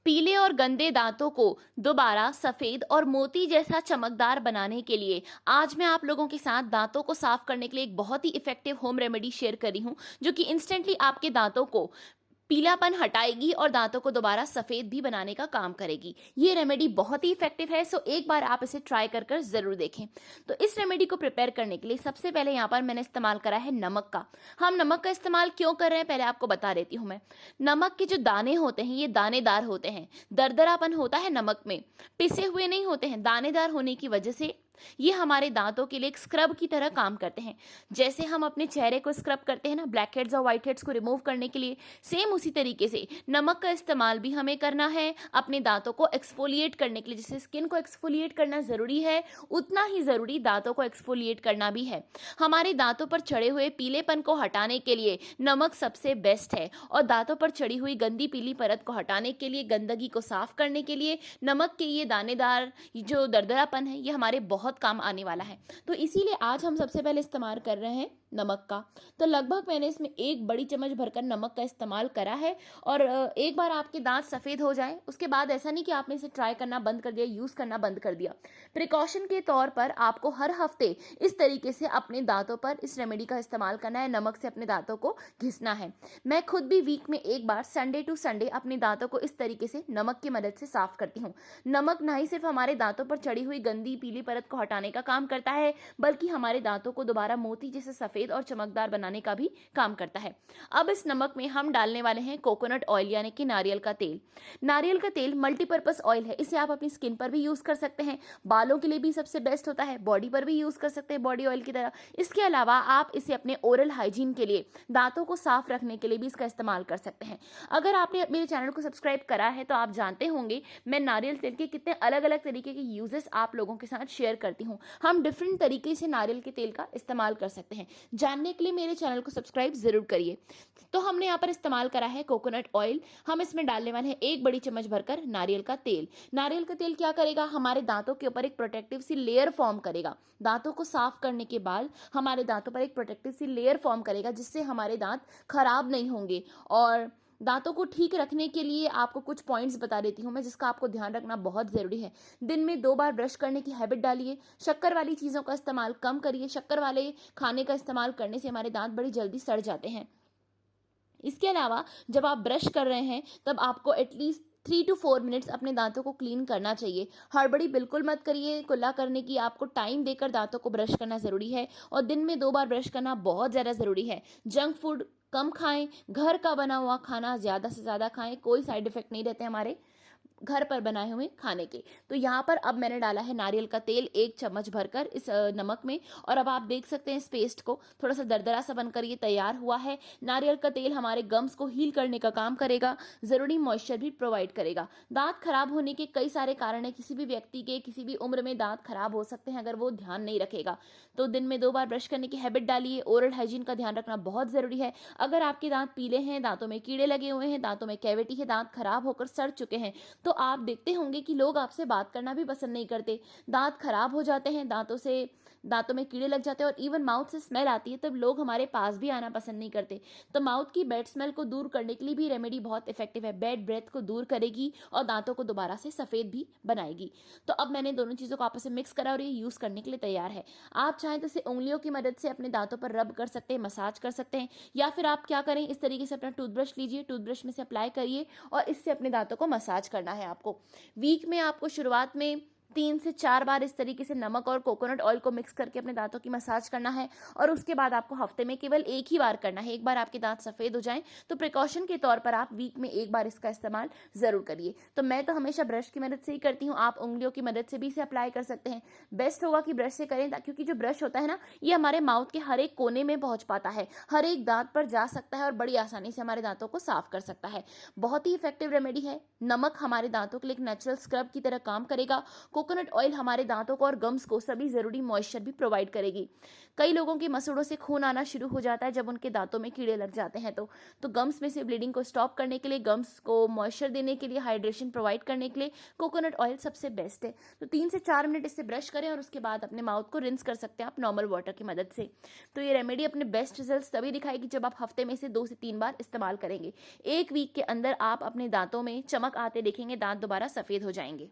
पीले और गंदे दांतों को दोबारा सफेद और मोती जैसा चमकदार बनाने के लिए आज मैं आप लोगों के साथ दांतों को साफ करने के लिए एक बहुत ही इफेक्टिव होम रेमेडी शेयर कर रही हूं, जो कि इंस्टेंटली आपके दांतों को पीलापन हटाएगी और दांतों को दोबारा सफेद भी बनाने का काम करेगी। ये रेमेडी बहुत ही इफेक्टिव है, सो एक बार आप इसे ट्राई कर कर जरूर देखें। तो इस रेमेडी को प्रिपेयर करने के लिए सबसे पहले यहाँ पर मैंने इस्तेमाल करा है नमक का। हम नमक का इस्तेमाल क्यों कर रहे हैं पहले आपको बता देती हूँ मैं। नमक के जो दाने होते हैं ये दानेदार होते हैं, दरदरापन होता है नमक में, पिसे हुए नहीं होते हैं। दानेदार होने की वजह से ये हमारे दांतों के लिए एक स्क्रब की तरह काम करते हैं। जैसे हम अपने चेहरे को स्क्रब करते हैं ना, ब्लैक हेड्स और व्हाइट हेड्स को रिमूव करने के लिए, सेम उसी तरीके से नमक का इस्तेमाल भी हमें करना है अपने दांतों को एक्सफोलिएट करने के लिए। जैसे स्किन को एक्सफोलिएट करना जरूरी है, उतना ही जरूरी दांतों को एक्सफोलिएट करना भी है। हमारे दांतों पर चढ़े हुए पीलेपन को हटाने के लिए नमक सबसे बेस्ट है, और दांतों पर चढ़ी हुई गंदी पीली परत को हटाने के लिए, गंदगी को साफ करने के लिए नमक के ये दानेदार जो दरदरापन है ये हमारे बहुत काम आने वाला है। तो इसीलिए आज हम सबसे पहले इस्तेमाल कर रहे हैं नमक का। तो लगभग मैंने इसमें 1 बड़ी चम्मच भरकर नमक का इस्तेमाल करा है। और एक बार आपके दांत सफ़ेद हो जाए उसके बाद ऐसा नहीं कि आपने इसे ट्राई करना बंद कर दिया, यूज़ करना बंद कर दिया। प्रिकॉशन के तौर पर आपको हर हफ्ते इस तरीके से अपने दांतों पर इस रेमेडी का इस्तेमाल करना है, नमक से अपने दांतों को घिसना है। मैं खुद भी वीक में एक बार संडे टू संडे अपने दांतों को इस तरीके से नमक की मदद से साफ करती हूँ। नमक ना ही सिर्फ हमारे दांतों पर चढ़ी हुई गंदी पीली परत को हटाने का काम करता है, बल्कि हमारे दांतों को दोबारा मोती जैसे सफेद और चमकदार बनाने का भी काम करता है। अब इस नमक में हम डालने वाले हैं कोकोनट ऑयल यानी कि नारियल का तेल। नारियल का तेल मल्टीपर्पस ऑयल है, इसे आप अपनी स्किन पर भी यूज कर सकते हैं, बालों के लिए भी सबसे बेस्ट होता है, बॉडी पर भी यूज कर सकते हैं बॉडी ऑयल की तरह। इसके अलावा आप इसे अपने ओरल हाइजीन के लिए, दांतों को साफ रखने के लिए भी इसका इस्तेमाल कर सकते हैं। अगर आपने मेरे चैनल को सब्सक्राइब करा है तो आप जानते होंगे मैं नारियल तेल के कितने अलग अलग तरीके के यूजेस आप लोगों के साथ शेयर करती हूँ। हम डिफरेंट तरीके से नारियल के तेल का इस्तेमाल कर सकते हैं। जानने के लिए मेरे चैनल को सब्सक्राइब जरूर करिए। तो हमने यहाँ पर इस्तेमाल करा है कोकोनट ऑयल। हम इसमें डालने वाले हैं 1 बड़ी चम्मच भरकर नारियल का तेल। नारियल का तेल क्या करेगा, हमारे दांतों के ऊपर एक प्रोटेक्टिव सी लेयर फॉर्म करेगा। दांतों को साफ करने के बाद हमारे दांतों पर एक प्रोटेक्टिव सी लेयर फॉर्म करेगा, जिससे हमारे दांत खराब नहीं होंगे। और दांतों को ठीक रखने के लिए आपको कुछ पॉइंट्स बता देती हूँ मैं, जिसका आपको ध्यान रखना बहुत ज़रूरी है। दिन में 2 बार ब्रश करने की हैबिट डालिए। शक्कर वाली चीज़ों का इस्तेमाल कम करिए। शक्कर वाले खाने का इस्तेमाल करने से हमारे दांत बड़ी जल्दी सड़ जाते हैं। इसके अलावा जब आप ब्रश कर रहे हैं तब आपको एटलीस्ट 3 to 4 मिनट्स अपने दांतों को क्लीन करना चाहिए। हड़बड़ी बिल्कुल मत करिए। कुल्ला करने की आपको टाइम देकर दांतों को ब्रश करना ज़रूरी है, और दिन में 2 बार ब्रश करना बहुत ज़्यादा ज़रूरी है। जंक फूड कम खाएं, घर का बना हुआ खाना ज़्यादा से ज़्यादा खाएं। कोई साइड इफेक्ट नहीं रहते हमारे घर पर बनाए हुए खाने के। तो यहाँ पर अब मैंने डाला है नारियल का तेल 1 चम्मच भरकर इस नमक में, और अब आप देख सकते हैं इस पेस्ट को थोड़ा सा दरदरा सा बनकर ये तैयार हुआ है। नारियल का तेल हमारे गम्स को हील करने का काम करेगा, ज़रूरी मॉइस्चर भी प्रोवाइड करेगा। दांत खराब होने के कई सारे कारण है, किसी भी व्यक्ति के किसी भी उम्र में दांत खराब हो सकते हैं अगर वो ध्यान नहीं रखेगा। तो दिन में 2 बार ब्रश करने की हैबिट डालिए। ओरल हाइजीन का ध्यान रखना बहुत ज़रूरी है। अगर आपके दांत पीले हैं, दांतों में कीड़े लगे हुए हैं, दांतों में कैविटी है, दांत खराब होकर सड़ चुके हैं, तो आप देखते होंगे कि लोग आपसे बात करना भी पसंद नहीं करते। दांत खराब हो जाते हैं, दांतों में कीड़े लग जाते हैं, और इवन माउथ से स्मेल आती है, तब लोग हमारे पास भी आना पसंद नहीं करते। तो माउथ की बैड स्मेल को दूर करने के लिए भी रेमेडी बहुत इफेक्टिव है। बैड ब्रेथ को दूर करेगी और दांतों को दोबारा से सफेद भी बनाएगी। तो अब मैंने दोनों चीज़ों को आपस में मिक्स करा और ये यूज़ करने के लिए तैयार है। आप चाहें तो इसे उंगलियों की मदद से अपने दांतों पर रब कर सकते हैं, मसाज कर सकते हैं, या फिर आप क्या करें, इस तरीके से अपना टूथब्रश लीजिए, टूथब्रश में से अप्लाई करिए और इससे अपने दांतों को मसाज करना है आपको। वीक में आपको शुरुआत में 3 से 4 बार इस तरीके से नमक और कोकोनट ऑयल को मिक्स करके अपने दांतों की मसाज करना है, और उसके बाद आपको हफ्ते में केवल 1 ही बार करना है। एक बार आपके दांत सफ़ेद हो जाएं तो प्रिकॉशन के तौर पर आप वीक में 1 बार इसका इस्तेमाल ज़रूर करिए। तो मैं तो हमेशा ब्रश की मदद से ही करती हूँ, आप उंगलियों की मदद से भी इसे अप्लाई कर सकते हैं। बेस्ट होगा कि ब्रश से करें, क्योंकि जो ब्रश होता है ना, ये हमारे माउथ के हर एक कोने में पहुँच पाता है, हर एक दांत पर जा सकता है और बड़ी आसानी से हमारे दांतों को साफ कर सकता है। बहुत ही इफेक्टिव रेमेडी है। नमक हमारे दांतों के लिए एक नेचुरल स्क्रब की तरह काम करेगा। कोकोनट ऑयल हमारे दांतों को और गम्स को सभी ज़रूरी मॉइस्चर भी प्रोवाइड करेगी। कई लोगों के मसूड़ों से खून आना शुरू हो जाता है जब उनके दांतों में कीड़े लग जाते हैं तो गम्स में से ब्लीडिंग को स्टॉप करने के लिए, गम्स को मॉइस्चर देने के लिए, हाइड्रेशन प्रोवाइड करने के लिए कोकोनट ऑयल सबसे बेस्ट है। तो 3 से 4 मिनट इससे ब्रश करें और उसके बाद अपने माउथ को रिंस कर सकते हैं आप नॉर्मल वाटर की मदद से। तो ये रेमेडी अपने बेस्ट रिजल्ट्स तभी दिखाएगी जब आप हफ्ते में से 2 से 3 बार इस्तेमाल करेंगे। 1 वीक के अंदर आप अपने दांतों में चमक आते देखेंगे, दांत दोबारा सफ़ेद हो जाएंगे।